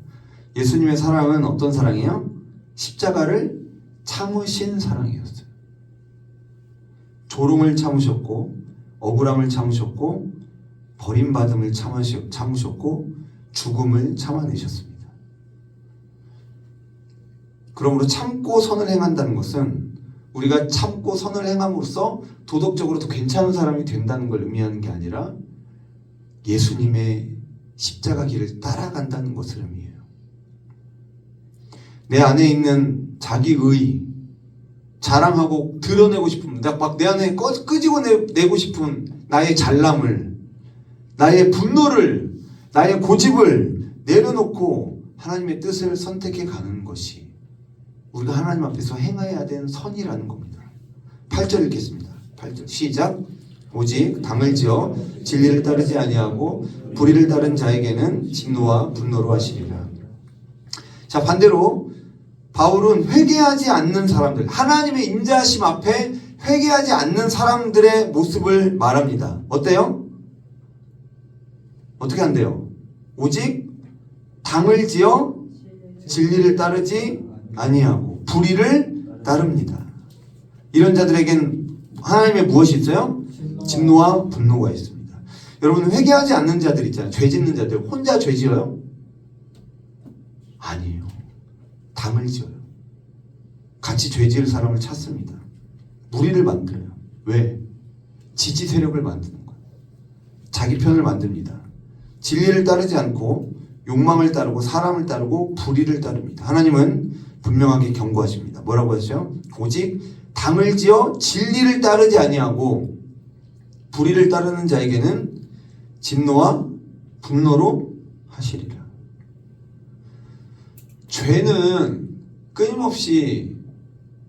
예수님의 사랑은 어떤 사랑이에요? 십자가를 참으신 사랑이었어요. 조롱을 참으셨고 억울함을 참으셨고 버림받음을 참으셨고 죽음을 참아내셨습니다. 그러므로 참고 선을 행한다는 것은 우리가 참고 선을 행함으로써 도덕적으로 더 괜찮은 사람이 된다는 걸 의미하는 게 아니라 예수님의 십자가 길을 따라간다는 것을 의미해요. 내 안에 있는 자기의 자랑하고 드러내고 싶은 막 내 안에 끄집어내고 싶은 나의 잘남을, 나의 분노를, 나의 고집을 내려놓고 하나님의 뜻을 선택해 가는 것이 우리가 하나님 앞에서 행해야 되는 선이라는 겁니다. 8절 읽겠습니다. 8절 시작. 오직 당을 지어 진리를 따르지 아니하고 불의를 따른 자에게는 진노와 분노로 하시리라. 자, 반대로 바울은 회개하지 않는 사람들, 하나님의 인자하심 앞에 회개하지 않는 사람들의 모습을 말합니다. 어때요? 어떻게 한대요? 오직 당을 지어 진리를 따르지 아니하고 불의를 따릅니다. 이런 자들에겐 하나님의 무엇이 있어요? 진노와 분노가 있습니다. 여러분, 회개하지 않는 자들 있잖아요. 죄 짓는 자들 혼자 죄 지어요? 아니에요. 당을 지어요. 같이 죄 지을 사람을 찾습니다. 무리를 만들어요. 왜? 지지 세력을 만드는 거예요. 자기 편을 만듭니다. 진리를 따르지 않고 욕망을 따르고 사람을 따르고 불의를 따릅니다. 하나님은 분명하게 경고하십니다. 뭐라고 하시죠? 오직 당을 지어 진리를 따르지 아니하고 불의를 따르는 자에게는 진노와 분노로 하시리라. 죄는 끊임없이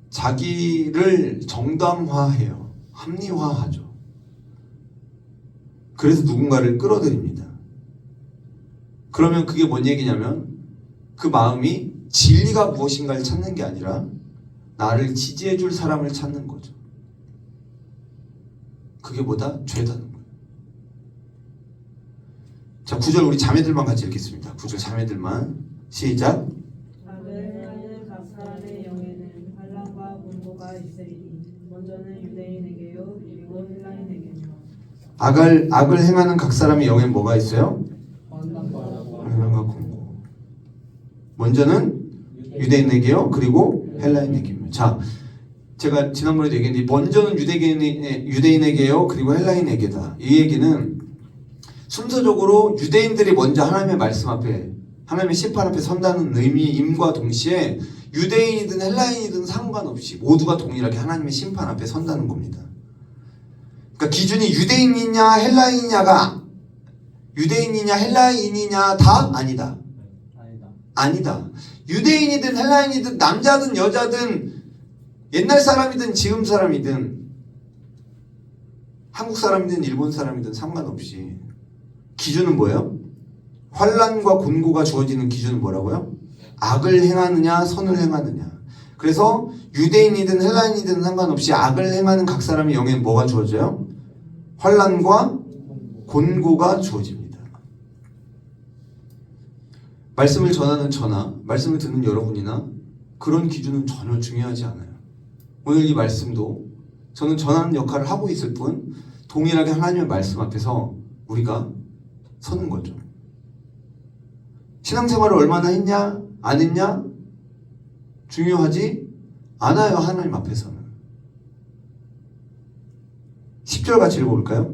자기를 정당화해요. 합리화하죠. 그래서 누군가를 끌어들입니다. 그러면 그게 뭔 얘기냐면 그 마음이 진리가 무엇인가를 찾는 게 아니라 나를 지지해 줄 사람을 찾는 거죠. 그게 뭐다? 죄다는 거예요. 자, 9절 우리 자매들만 같이 읽겠습니다. 9절 자매들만 시작. 악을 각 사람의 영에는 환난과 분노가 있으리니 먼저는 유대인에게요 그리고 헬라인에게요. 악을 행하는 각 사람의 영에 뭐가 있어요? 환난과 공고. 먼저는 유대인에게요 그리고 헬라인에게요. 자, 제가 지난번에도 얘기했는데 먼저는 유대인에게요 그리고 헬라인에게다. 이 얘기는 순서적으로 유대인들이 먼저 하나님의 말씀 앞에, 하나님의 심판 앞에 선다는 의미임과 동시에 유대인이든 헬라인이든 상관없이 모두가 동일하게 하나님의 심판 앞에 선다는 겁니다. 그러니까 기준이 유대인이냐 헬라인이냐 다 아니다. 아니다. 유대인이든 헬라인이든 남자든 여자든 옛날 사람이든 지금 사람이든 한국 사람이든 일본 사람이든 상관없이 기준은 뭐예요? 환난과 곤고가 주어지는 기준은 뭐라고요? 악을 행하느냐 선을 행하느냐. 그래서 유대인이든 헬라인이든 상관없이 악을 행하는 각 사람의 영에 뭐가 주어져요? 환난과 곤고가 주어집니다. 말씀을 전하는 저나 말씀을 듣는 여러분이나 그런 기준은 전혀 중요하지 않아요. 오늘 이 말씀도 저는 전하는 역할을 하고 있을 뿐 동일하게 하나님의 말씀 앞에서 우리가 서는 거죠. 신앙생활을 얼마나 했냐 안 했냐 중요하지 않아요. 하나님 앞에서는. 10절 같이 읽어볼까요?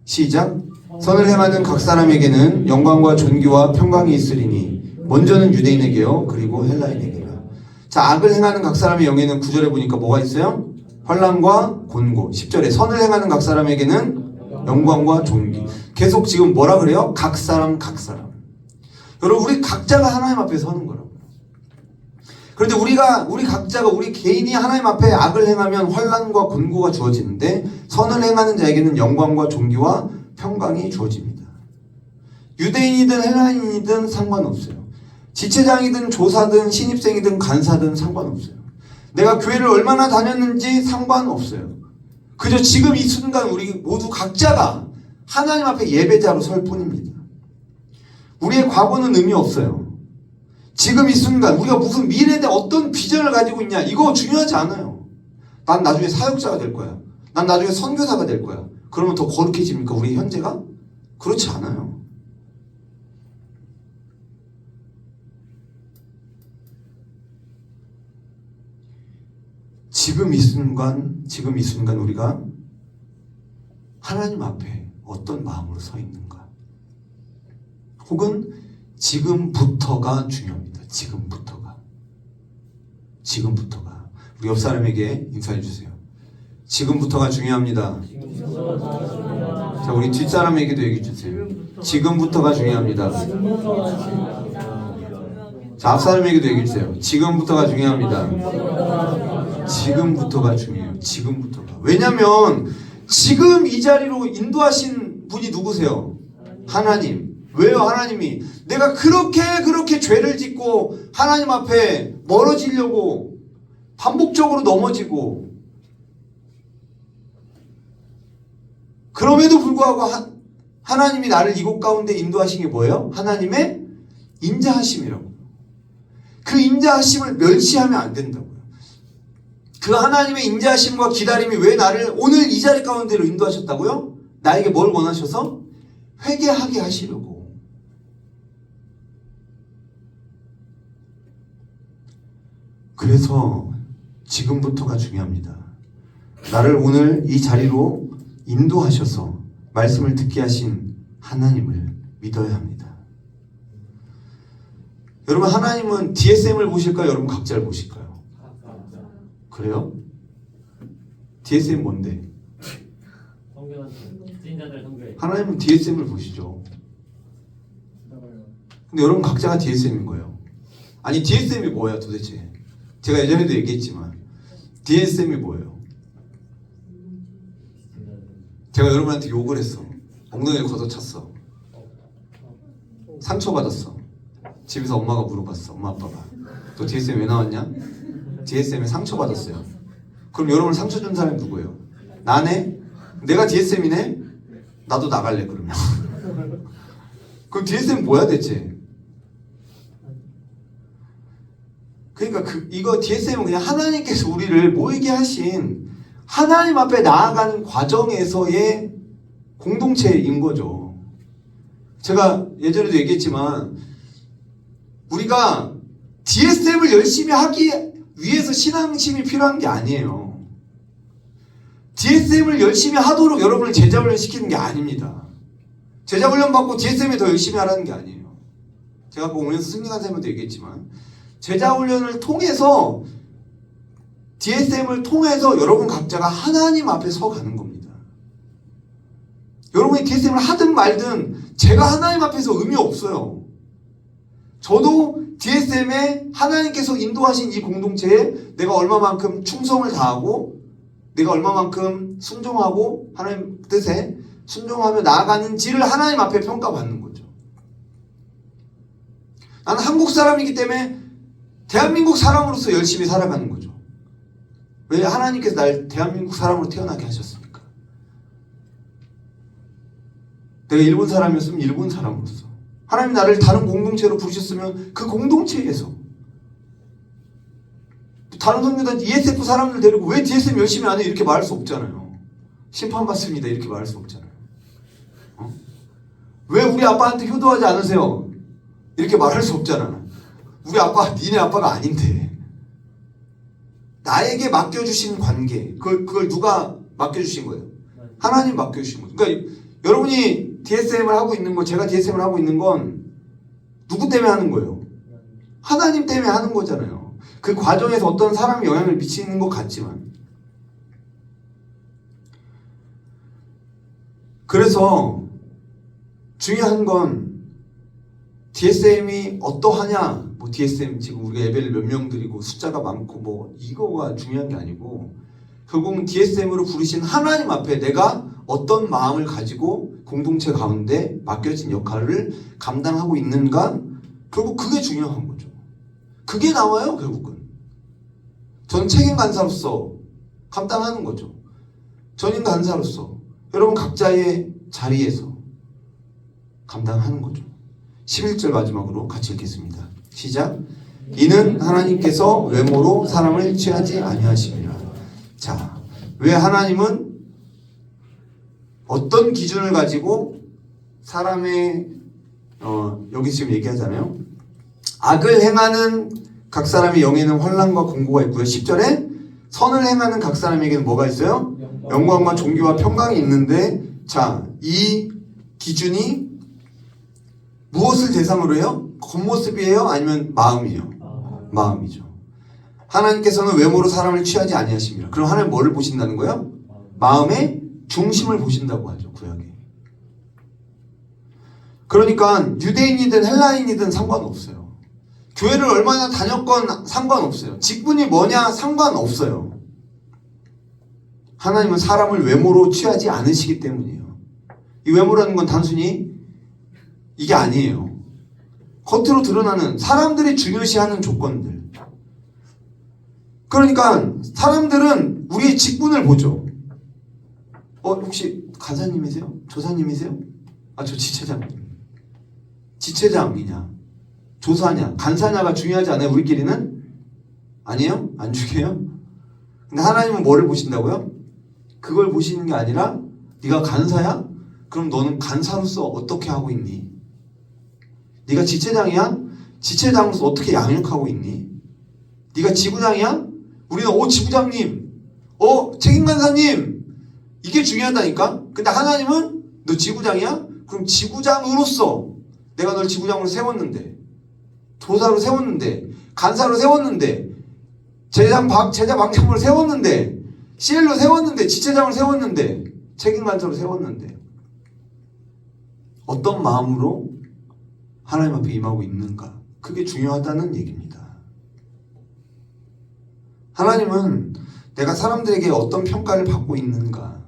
시작. 선을 행하는 각 사람에게는 영광과 존귀와 평강이 있으리니 먼저는 유대인에게요 그리고 헬라인에게라. 자, 악을 행하는 각 사람의 영에는 9절에 보니까 뭐가 있어요? 환난과 곤고. 10절에 선을 행하는 각 사람에게는 영광과 존귀. 계속 지금 뭐라 그래요? 각 사람. 여러분, 우리 각자가 하나님 앞에 서는 거라고요. 그런데 우리 각자가 우리 개인이 하나님 앞에 악을 행하면 환난과 곤고가 주어지는데 선을 행하는 자에게는 영광과 존귀와 평강이 주어집니다. 유대인이든 헬라인이든 상관없어요. 지체장이든 조사든 신입생이든 간사든 상관없어요. 내가 교회를 얼마나 다녔는지 상관없어요. 그저 지금 이 순간 우리 모두 각자가 하나님 앞에 예배자로 설 뿐입니다. 우리의 과거는 의미 없어요. 지금 이 순간 우리가 무슨 미래에 대한 어떤 비전을 가지고 있냐 이거 중요하지 않아요. 난 나중에 사역자가 될 거야. 난 나중에 선교사가 될 거야. 그러면 더 거룩해집니까? 우리 현재가? 그렇지 않아요. 지금 이 순간 우리가 하나님 앞에 어떤 마음으로 서 있는가? 혹은 지금부터가 중요합니다. 지금부터가. 우리 옆 사람에게 인사해 주세요. 지금부터가 중요합니다. 자, 우리 뒷 사람에게도 얘기해 주세요. 지금부터가 중요합니다. 자, 앞 사람에게도 얘기해 주세요. 지금부터가 중요합니다. 지금부터가 중요해요. 지금부터가. 왜냐면 지금 이 자리로 인도하신 분이 누구세요? 하나님. 왜요? 하나님이 내가 그렇게 죄를 짓고 하나님 앞에 멀어지려고 반복적으로 넘어지고 그럼에도 불구하고 하나님이 나를 이곳 가운데 인도하신 게 뭐예요? 하나님의 인자하심이라고. 그 인자하심을 멸시하면 안 된다고요. 그 하나님의 인자하심과 기다림이 왜 나를 오늘 이 자리 가운데로 인도하셨다고요? 나에게 뭘 원하셔서? 회개하게 하시려고. 그래서 지금부터가 중요합니다. 나를 오늘 이 자리로 인도하셔서 말씀을 듣게 하신 하나님을 믿어야 합니다. 여러분, 하나님은 DSM을 보실까요? 여러분 각자를 보실까요? 그래요? DSM 뭔데? 하나님은 DSM을 보시죠. 근데 여러분 각자가 DSM인 거예요. 아니, DSM이 뭐야 도대체? 제가 예전에도 얘기했지만 DSM이 뭐예요? 제가 여러분한테 욕을 했어. 엉덩이를 걷어찼어. 상처받았어. 집에서 엄마가 물어봤어. 엄마 아빠가 너 DSM 왜 나왔냐? DSM에 상처받았어요. 그럼 여러분 상처 준 사람이 누구예요? 나네? 내가 DSM이네? 나도 나갈래 그러면. 그럼 DSM 뭐야 대체? 그러니까 이거 DSM은 그냥 하나님께서 우리를 모이게 하신 하나님 앞에 나아가는 과정에서의 공동체인 거죠. 제가 예전에도 얘기했지만 우리가 DSM을 열심히 하기 위해서 신앙심이 필요한 게 아니에요. DSM을 열심히 하도록 여러분을 제자훈련 시키는 게 아닙니다. 제자훈련 받고 DSM에 더 열심히 하라는 게 아니에요. 제가 아까 오면서 승리한 사람한테 얘기했지만 제자훈련을 통해서 DSM을 통해서 여러분 각자가 하나님 앞에 서 가는 겁니다. 여러분이 DSM을 하든 말든 제가 하나님 앞에서 의미 없어요. 저도 DSM에 하나님께서 인도하신 이 공동체에 내가 얼마만큼 충성을 다하고 내가 얼마만큼 순종하고 하나님 뜻에 순종하며 나아가는지를 하나님 앞에 평가받는 거죠. 나는 한국 사람이기 때문에 대한민국 사람으로서 열심히 살아가는 거죠. 왜 하나님께서 날 대한민국 사람으로 태어나게 하셨습니까? 내가 일본 사람이었으면 일본 사람으로서, 하나님이 나를 다른 공동체로 부르셨으면 그 공동체에서, 다른 성교단 ESF 사람들 데리고 왜 DSM 열심히 안 해? 이렇게 말할 수 없잖아요. 심판받습니다 이렇게 말할 수 없잖아요. 왜 우리 아빠한테 효도하지 않으세요? 이렇게 말할 수 없잖아. 우리 아빠 니네 아빠가 아닌데. 나에게 맡겨주신 관계, 그걸 누가 맡겨주신 거예요? 하나님 맡겨주신 거예요. 그러니까 여러분이 DSM을 하고 있는 거, 제가 DSM을 하고 있는 건 누구 때문에 하는 거예요? 하나님 때문에 하는 거잖아요. 그 과정에서 어떤 사람이 영향을 미치는 것 같지만. 그래서 중요한 건 DSM이 어떠하냐, 뭐 DSM 지금 우리가 예배를 몇 명 드리고 숫자가 많고 뭐 이거가 중요한 게 아니고, 결국은 DSM으로 부르신 하나님 앞에 내가 어떤 마음을 가지고 공동체 가운데 맡겨진 역할을 감당하고 있는가, 결국 그게 중요한 거죠. 그게 나와요. 결국은 전 책임 간사로서 감당하는 거죠. 전임 간사로서 여러분 각자의 자리에서 감당하는 거죠. 11절 마지막으로 같이 읽겠습니다. 시작. 이는 하나님께서 외모로 사람을 취하지 아니하심이라. 자, 왜 하나님은 어떤 기준을 가지고 사람의 여기 지금 얘기하잖아요. 악을 행하는 각 사람의 영에는 환난과 공고가 있고요. 10절에 선을 행하는 각 사람에게는 뭐가 있어요? 영광과 존귀와 평강이 있는데, 자, 이 기준이 무엇을 대상으로 해요? 겉모습이에요? 아니면 마음이에요? 마음이죠. 하나님께서는 외모로 사람을 취하지 아니하십니다. 그럼 하나님 뭐를 보신다는 거예요? 마음의 중심을 보신다고 하죠, 구약에. 그러니까 유대인이든 헬라인이든 상관없어요. 교회를 얼마나 다녔건 상관없어요. 직분이 뭐냐 상관없어요. 하나님은 사람을 외모로 취하지 않으시기 때문이에요. 이 외모라는 건 단순히 이게 아니에요. 겉으로 드러나는 사람들이 중요시하는 조건들. 그러니까 사람들은 우리의 직분을 보죠. 혹시 간사님이세요? 조사님이세요? 저 지체장. 지체장이냐 조사냐 간사냐가 중요하지 않아요? 우리끼리는? 아니에요? 안 중요해요? 근데 하나님은 뭐를 보신다고요? 그걸 보시는 게 아니라 네가 간사야? 그럼 너는 간사로서 어떻게 하고 있니? 네가 지체장이야? 지체장으로서 어떻게 양육하고 있니? 네가 지부장이야? 우리는 지부장님, 책임간사님, 이게 중요하다니까? 근데 하나님은 너 지부장이야? 그럼 지부장으로서 내가 널 지부장으로 세웠는데, 조사로 세웠는데, 간사로 세웠는데, 제자 방장으로 세웠는데, CL로 세웠는데, 지체장을 세웠는데, 책임간사로 세웠는데, 어떤 마음으로 하나님 앞에 임하고 있는가? 그게 중요하다는 얘기입니다. 하나님은 내가 사람들에게 어떤 평가를 받고 있는가,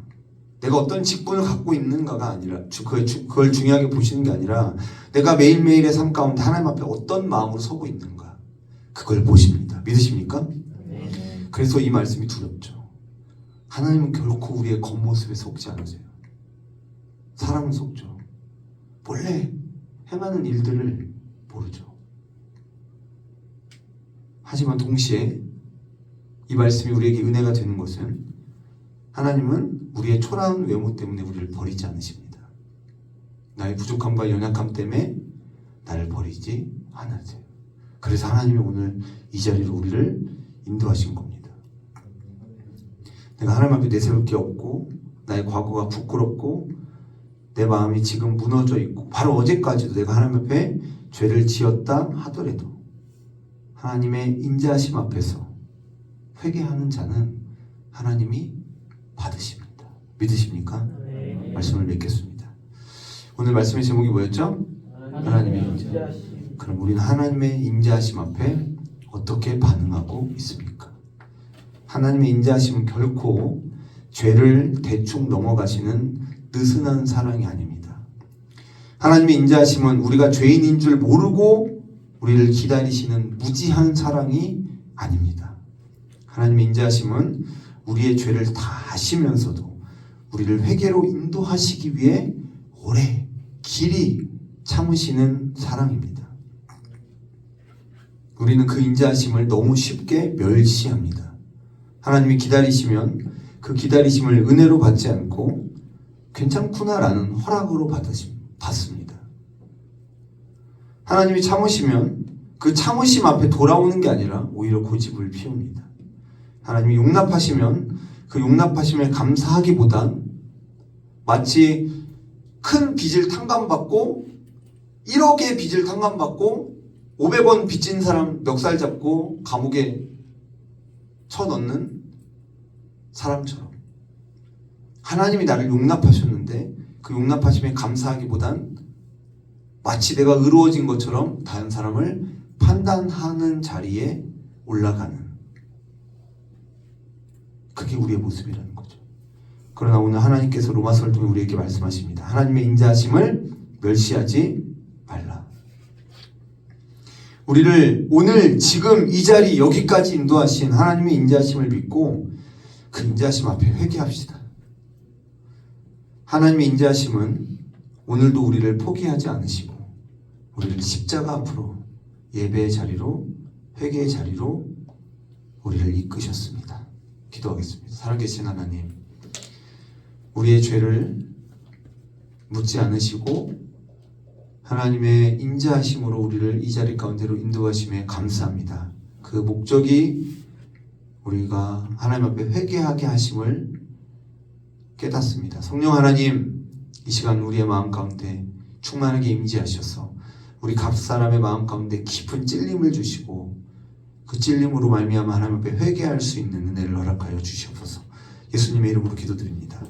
내가 어떤 직분을 갖고 있는가가 아니라 그걸 중요하게 보시는 게 아니라 내가 매일매일의 삶 가운데 하나님 앞에 어떤 마음으로 서고 있는가, 그걸 보십니다. 믿으십니까? 네. 그래서 이 말씀이 두렵죠. 하나님은 결코 우리의 겉모습에 속지 않으세요. 사람은 속죠. 원래 행하는 일들을 모르죠. 하지만 동시에 이 말씀이 우리에게 은혜가 되는 것은 하나님은 우리의 초라한 외모 때문에 우리를 버리지 않으십니다. 나의 부족함과 연약함 때문에 나를 버리지 않으세요. 그래서 하나님이 오늘 이 자리로 우리를 인도하신 겁니다. 내가 하나님 앞에 내세울 게 없고 나의 과거가 부끄럽고 내 마음이 지금 무너져 있고 바로 어제까지도 내가 하나님 앞에 죄를 지었다 하더라도 하나님의 인자하심 앞에서 회개하는 자는 하나님이 받으십니다. 믿으십니까? 네. 말씀을 맺겠습니다. 오늘 말씀의 제목이 뭐였죠? 하나님의 인자. 그럼 우리는 하나님의 인자하심 앞에 어떻게 반응하고 있습니까? 하나님의 인자하심은 결코 죄를 대충 넘어가시는 느슨한 사랑이 아닙니다. 하나님의 인자하심은 우리가 죄인인 줄 모르고 우리를 기다리시는 무지한 사랑이 아닙니다. 하나님의 인자하심은 우리의 죄를 다 아시면서도 우리를 회개로 인도하시기 위해 오래 길이 참으시는 사랑입니다. 우리는 그 인자하심을 너무 쉽게 멸시합니다. 하나님이 기다리시면 그 기다리심을 은혜로 받지 않고 괜찮구나라는 허락으로 받습니다. 하나님이 참으시면 그 참으심 앞에 돌아오는 게 아니라 오히려 고집을 피웁니다. 하나님이 용납하시면 그 용납하심에 감사하기보단 마치 큰 빚을 탕감받고 1억의 빚을 탕감받고 500원 빚진 사람 멱살 잡고 감옥에 쳐넣는 사람처럼 하나님이 나를 용납하셨는데 그 용납하심에 감사하기보단 마치 내가 의로워진 것처럼 다른 사람을 판단하는 자리에 올라가는, 그게 우리의 모습이라는 거죠. 그러나 오늘 하나님께서 로마서를 통해 우리에게 말씀하십니다. 하나님의 인자하심을 멸시하지 말라. 우리를 오늘 지금 이 자리 여기까지 인도하신 하나님의 인자하심을 믿고 그 인자하심 앞에 회개합시다. 하나님의 인자하심은 오늘도 우리를 포기하지 않으시고 우리를 십자가 앞으로 예배의 자리로 회개의 자리로 우리를 이끄셨습니다. 기도하겠습니다. 살아계신 하나님, 우리의 죄를 묻지 않으시고 하나님의 인자하심으로 우리를 이 자리 가운데로 인도하심에 감사합니다. 그 목적이 우리가 하나님 앞에 회개하게 하심을 깨닫습니다. 성령 하나님, 이 시간 우리의 마음 가운데 충만하게 임재하셔서 우리 각 사람의 마음 가운데 깊은 찔림을 주시고 그 찔림으로 말미암아 하나님 앞에 회개할 수 있는 은혜를 허락하여 주시옵소서. 예수님의 이름으로 기도드립니다.